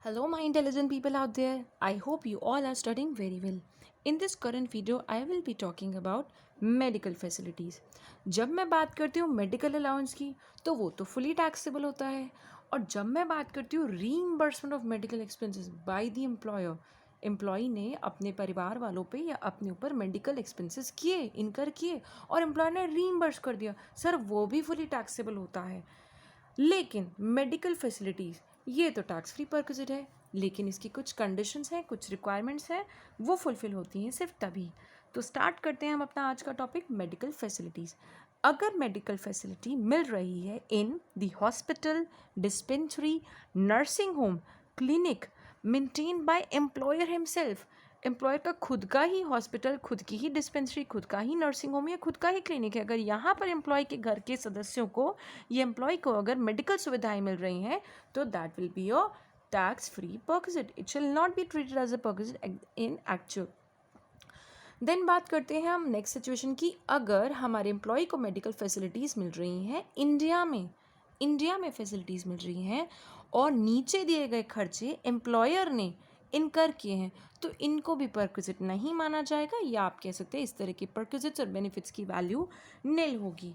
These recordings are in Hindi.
Hello, my intelligent people out there. I hope you all are studying very well. In this current video, I will be talking about medical facilities. जब मैं बात करती हूँ मेडिकल अलाउंस की तो वो तो फुली टैक्सेबल होता है और जब मैं बात करती हूँ reimbursement of medical expenses by the employer employee ने अपने परिवार वालों पे या अपने ऊपर मेडिकल एक्सपेंसेस किए इनकर किए और एम्प्लॉयर ने रीइम्बर्स कर दिया सर वो भी फुली टैक्सेबल होता है। लेकिन मेडिकल फैसिलिटीज़ ये तो टैक्स फ्री परक्विजिट है, लेकिन इसकी कुछ कंडीशंस हैं, कुछ रिक्वायरमेंट्स हैं, वो फुलफ़िल होती हैं सिर्फ तभी। तो स्टार्ट करते हैं हम अपना आज का टॉपिक मेडिकल फैसिलिटीज़। अगर मेडिकल फैसिलिटी मिल रही है in the hospital, dispensary, nursing home, clinic maintain by employer himself, employer का खुद का ही हॉस्पिटल, खुद की ही डिस्पेंसरी, खुद का ही नर्सिंग होम या खुद का ही क्लिनिक है, अगर यहाँ पर एम्प्लॉय के घर के सदस्यों को या एम्प्लॉय को अगर मेडिकल सुविधाएं मिल रही हैं तो that will be your tax free perquisite. It shall not be treated as a perquisite in actual. Then बात करते हैं हम नेक्स्ट सिचुएशन की। अगर हमारे एम्प्लॉय को मेडिकल फैसिलिटीज़ मिल रही हैं इंडिया में फैसिलिटीज़ मिल रही हैं और नीचे दिए गए खर्चे एम्प्लॉयर ने इनकर किए हैं तो इनको भी परक्विजिट नहीं माना जाएगा, या आप कह सकते हैं इस तरह के परक्विजिट्स और बेनिफिट्स की वैल्यू नील होगी।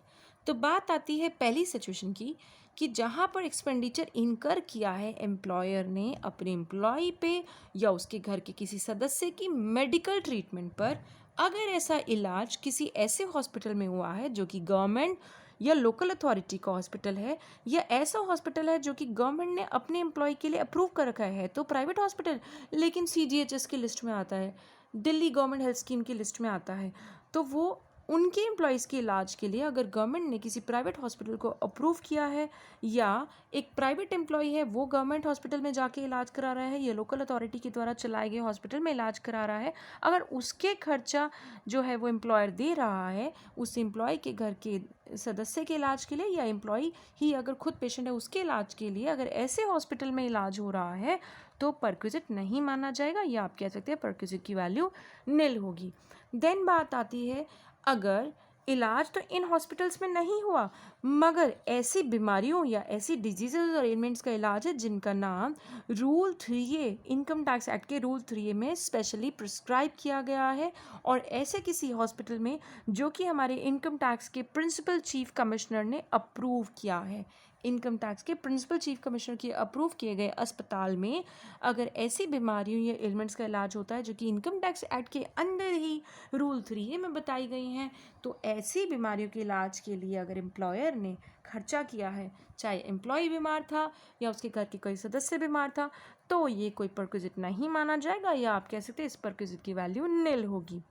तो बात आती है पहली सिचुएशन की कि जहाँ पर एक्सपेंडिचर इनकर किया है एम्प्लॉयर ने अपने एम्प्लॉय पे या उसके घर के किसी सदस्य की मेडिकल ट्रीटमेंट पर, अगर ऐसा इलाज किसी ऐसे हॉस्पिटल में हुआ है जो कि गवर्नमेंट या लोकल अथॉरिटी का हॉस्पिटल है या ऐसा हॉस्पिटल है जो कि गवर्नमेंट ने अपने एम्प्लॉय के लिए अप्रूव कर रखा है तो प्राइवेट हॉस्पिटल लेकिन CGHS की लिस्ट में आता है, दिल्ली गवर्नमेंट हेल्थ स्कीम की लिस्ट में आता है, तो वो उनके एम्प्लॉयज़ के इलाज के लिए अगर गवर्नमेंट ने किसी प्राइवेट हॉस्पिटल को अप्रूव किया है या एक प्राइवेट एम्प्लॉय है वो गवर्नमेंट हॉस्पिटल में जाके इलाज करा रहा है या लोकल अथॉरिटी के द्वारा चलाए गए हॉस्पिटल में इलाज करा रहा है, अगर उसके खर्चा जो है वो एम्प्लॉयर दे रहा है उस एम्प्लॉय के घर के सदस्य के इलाज के लिए या एम्प्लॉय ही अगर खुद पेशेंट है उसके इलाज के लिए, अगर ऐसे हॉस्पिटल में इलाज हो रहा है तो परक्विजिट नहीं माना जाएगा, या आप कह सकते हैं परक्विजिट की वैल्यू नील होगी। देन बात आती है अगर इलाज तो इन हॉस्पिटल्स में नहीं हुआ मगर ऐसी बीमारियों या ऐसी डिजीजेज और एलिमेंट्स का इलाज है जिनका नाम rule 3A income tax act के रूल 3A में स्पेशली प्रिस्क्राइब किया गया है और ऐसे किसी हॉस्पिटल में जो कि हमारे इनकम टैक्स के प्रिंसिपल चीफ कमिश्नर ने अप्रूव किया है, इनकम टैक्स के प्रिंसिपल चीफ कमिश्नर के अप्रूव किए गए अस्पताल में अगर ऐसी बीमारियों या एलिमेंट्स का इलाज होता है जो कि इनकम टैक्स एक्ट के अंदर ही रूल 3A में बताई गई हैं, तो ऐसी बीमारियों के इलाज के लिए अगर एम्प्लॉयर ने खर्चा किया है, चाहे एम्प्लॉय बीमार था या उसके घर के कोई सदस्य बीमार था, तो ये कोई परक्विजिट नहीं माना जाएगा, या आप कह सकते हैं इस परक्विजिट की वैल्यू नील होगी।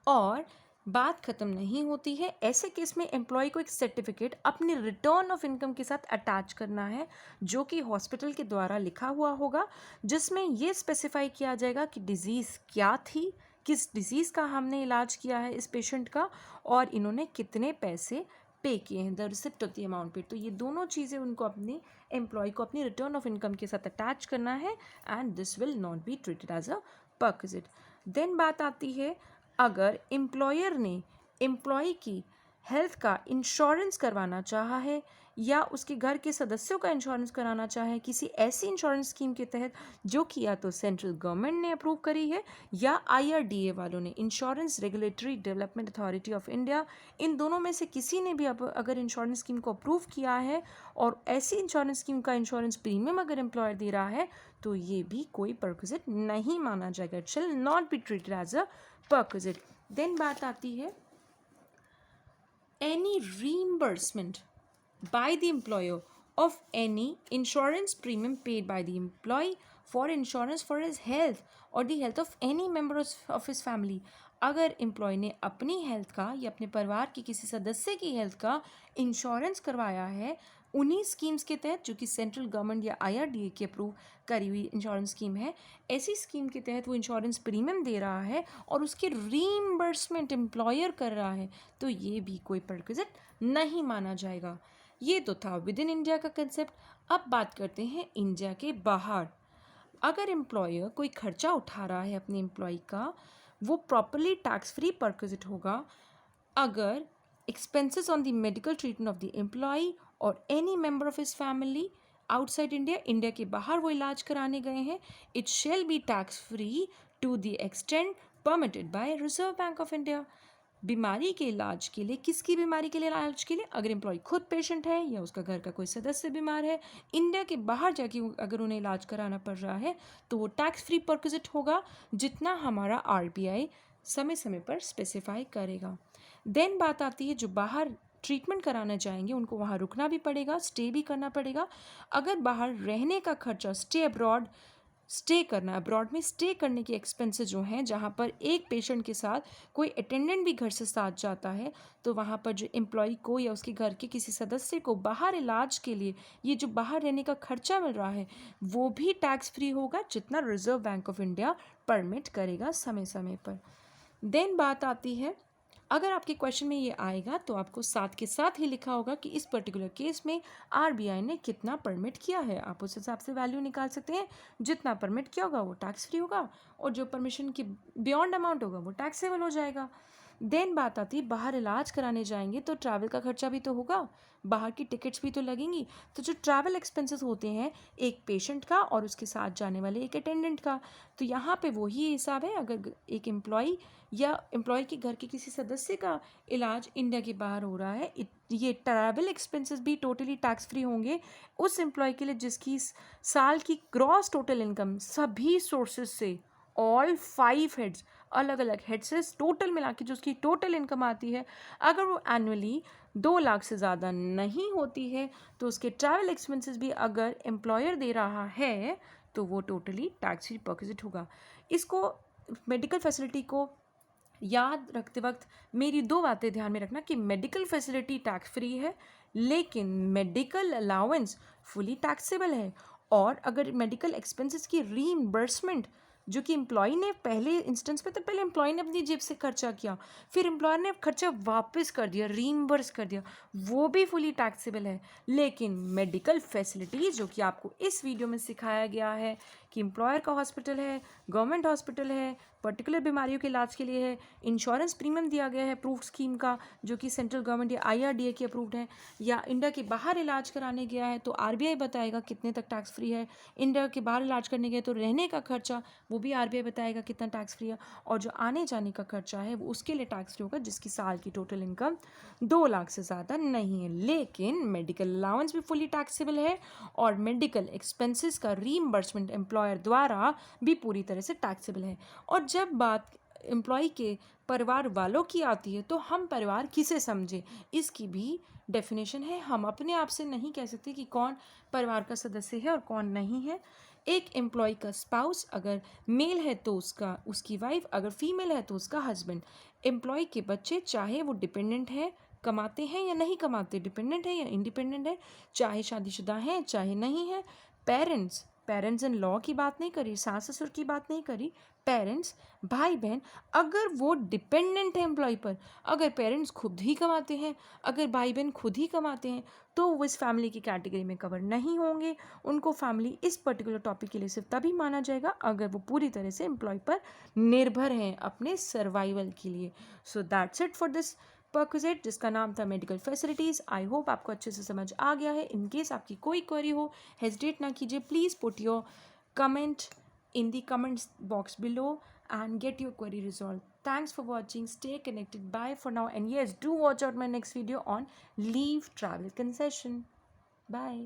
और बात ख़त्म नहीं होती है, ऐसे केस में एम्प्लॉय को एक सर्टिफिकेट अपने रिटर्न ऑफ इनकम के साथ अटैच करना है जो कि हॉस्पिटल के द्वारा लिखा हुआ होगा, जिसमें ये स्पेसिफाई किया जाएगा कि डिज़ीज़ क्या थी, किस डिज़ीज़ का हमने इलाज किया है इस पेशेंट का और इन्होंने कितने पैसे पे किए हैं, the receipt of the amount पे। तो ये दोनों चीज़ें उनको अपने एम्प्लॉय को अपनी रिटर्न ऑफ इनकम के साथ अटैच करना है and this will not be treated as a perquisite. Then बात आती है अगर एम्प्लॉयर ने एम्प्लॉय की हेल्थ का इंश्योरेंस करवाना चाहा है या उसके घर के सदस्यों का इंश्योरेंस कराना चाहे किसी ऐसी इंश्योरेंस स्कीम के तहत जो कि या तो सेंट्रल गवर्नमेंट ने अप्रूव करी है या IRDA वालों ने, insurance regulatory development authority of India, इन दोनों में से किसी ने भी अगर इंश्योरेंस स्कीम को अप्रूव किया है और ऐसी इंश्योरेंस स्कीम का इंश्योरेंस प्रीमियम अगर एम्प्लॉयर दे रहा है तो ये भी कोई परक्विजिट नहीं माना जाएगा, it shall not be treated as a perquisite. Then बात आती है any reimbursement by the employer of any insurance premium paid by the employee for insurance for his health or the health of any member of his family। अगर एम्प्लॉय ने अपनी हेल्थ का या अपने परिवार के किसी सदस्य की हेल्थ का इंश्योरेंस करवाया है उन्हीं स्कीम्स के तहत जो कि सेंट्रल गवर्नमेंट या IRDA की अप्रूव करी हुई इंश्योरेंस स्कीम है, ऐसी स्कीम के तहत वो इंश्योरेंस प्रीमियम दे रहा है और उसकी रीइंबर्समेंट एम्प्लॉयर कर रहा है, तो ये भी कोई परक्विजिट नहीं माना जाएगा। ये तो था विद इन इंडिया का कंसेप्ट। अब बात करते हैं इंडिया के बाहर। अगर एम्प्लॉयर कोई खर्चा उठा रहा है अपने एम्प्लॉय का, वो प्रॉपरली टैक्स फ्री परक्विजिट होगा अगर expenses on the medical treatment of the employee or any member of his family outside India, India के बाहर वो इलाज कराने गए हैं, it shall be tax free to the extent permitted by Reserve Bank of India. बीमारी के इलाज के लिए, किसकी बीमारी के लिए इलाज के लिए? अगर एम्प्लॉय खुद पेशेंट है या उसका घर का कोई सदस्य बीमार है, इंडिया के बाहर जाके अगर उन्हें इलाज कराना पड़ रहा है तो वो टैक्स फ्री परक्विजिट होगा, जितना हमारा आरबीआई समय समय पर स्पेसिफाई करेगा। देन बात आती है जो बाहर ट्रीटमेंट कराना चाहेंगे उनको वहाँ रुकना भी पड़ेगा, स्टे भी करना पड़ेगा। अगर बाहर रहने का खर्चा, स्टे अब्रॉड, स्टे करना, अब्रॉड में स्टे करने के एक्सपेंसेस जो हैं, जहाँ पर एक पेशेंट के साथ कोई अटेंडेंट भी घर से साथ जाता है, तो वहाँ पर जो एम्प्लॉय को या उसके घर के किसी सदस्य को बाहर इलाज के लिए ये जो बाहर रहने का खर्चा मिल रहा है वो भी टैक्स फ्री होगा, जितना reserve Bank of India permit करेगा समय समय पर। देन बात आती है, अगर आपके क्वेश्चन में ये आएगा तो आपको साथ के साथ ही लिखा होगा कि इस पर्टिकुलर केस में आरबीआई ने कितना परमिट किया है। आप उस हिसाब से वैल्यू निकाल सकते हैं। जितना परमिट किया होगा वो टैक्स फ्री होगा और जो परमिशन के बियॉन्ड अमाउंट होगा वो टैक्सेबल हो जाएगा। देन बात आती है, बाहर इलाज कराने जाएंगे तो ट्रैवल का खर्चा भी तो होगा, बाहर की टिकट्स भी तो लगेंगी। तो जो ट्रैवल एक्सपेंसेस होते हैं एक पेशेंट का और उसके साथ जाने वाले एक अटेंडेंट का, तो यहाँ पे वही हिसाब है। अगर एक एम्प्लॉय या एम्प्लॉय के घर के किसी सदस्य का इलाज इंडिया के बाहर हो रहा है, ये ट्रैवल एक्सपेंसेस भी टोटली टैक्स फ्री होंगे उस एम्प्लॉय के लिए जिसकी साल की ग्रॉस टोटल इनकम सभी सोर्सेज से, ऑल 5 हेड्स, अलग अलग हेड से टोटल मिला के जो उसकी टोटल इनकम आती है, अगर वो एनुअली 2 लाख से ज़्यादा नहीं होती है तो उसके ट्रैवल एक्सपेंसेस भी अगर एम्प्लॉयर दे रहा है तो वो टोटली टैक्स फ्री परक्विजिट होगा। इसको, मेडिकल फैसिलिटी को याद रखते वक्त मेरी 2 बातें ध्यान में रखना कि मेडिकल फैसिलिटी टैक्स फ्री है लेकिन मेडिकल अलाउंस फुली टैक्सेबल है। और अगर मेडिकल एक्सपेंसेस की रीइंबर्समेंट जो कि एम्प्लॉय ने पहले इंस्टेंस में, तो पहले एम्प्लॉय ने अपनी जेब से खर्चा किया, फिर एम्प्लॉयर ने खर्चा वापस कर दिया, रीइंबर्स कर दिया, वो भी फुली टैक्सेबल है। लेकिन मेडिकल फैसिलिटी जो कि आपको इस वीडियो में सिखाया गया है कि एम्प्लॉयर का हॉस्पिटल है, गवर्नमेंट हॉस्पिटल है, पर्टिकुलर बीमारियों के इलाज के लिए है, इंश्योरेंस प्रीमियम दिया गया है अप्रूव्ड स्कीम का जो कि सेंट्रल गवर्नमेंट या आईआरडीए की अप्रूव्ड है, या इंडिया के बाहर इलाज कराने गया है तो आरबीआई बताएगा कितने तक टैक्स फ्री है, इंडिया के बाहर इलाज करने गए तो रहने का खर्चा वो भी आरबीआई बताएगा कितना टैक्स फ्री है, और जो आने जाने का खर्चा है वो उसके लिए टैक्स फ्री होगा जिसकी साल की टोटल इनकम 2 लाख से ज़्यादा नहीं है। लेकिन मेडिकल अलाउंस भी फुली टैक्सेबल है और मेडिकल एक्सपेंसेस का रीइंबर्समेंट एम्प्लॉयर द्वारा भी पूरी तरह से टैक्सेबल है। और जब बात एम्प्लॉय के परिवार वालों की आती है तो हम परिवार किसे समझे, इसकी भी डेफिनेशन है। हम अपने आप से नहीं कह सकते कि कौन परिवार का सदस्य है और कौन नहीं है। एक एम्प्लॉय का स्पाउस अगर मेल है तो उसका, उसकी वाइफ, अगर फीमेल है तो उसका हस्बैंड, एम्प्लॉय के बच्चे चाहे वो डिपेंडेंट है, कमाते हैं या नहीं कमाते, डिपेंडेंट है या इंडिपेंडेंट है, चाहे शादीशुदा हैं चाहे नहीं है, पेरेंट्स, पेरेंट्स इन लॉ की बात नहीं करी, सास ससुर की बात नहीं करी, पेरेंट्स, भाई बहन, अगर वो डिपेंडेंट है एम्प्लॉय पर, अगर पेरेंट्स खुद ही कमाते हैं, अगर भाई बहन खुद ही कमाते हैं तो वो इस फैमिली की कैटेगरी में कवर नहीं होंगे। उनको फैमिली इस पर्टिकुलर टॉपिक के लिए सिर्फ तभी माना जाएगा अगर वो पूरी तरह से एम्प्लॉय पर निर्भर हैं अपने सर्वाइवल के लिए। So that's it for this perquisite जिसका नाम था मेडिकल फैसिलिटीज़। आई होप आपको अच्छे से समझ आ गया है। इन केस आपकी कोई क्वेरी हो, हेजिटेट ना कीजिए, please put your comment in the comments box below and get your query resolved. Thanks for watching. Stay connected. Bye for now. And yes, do watch out my next video on leave travel concession. Bye.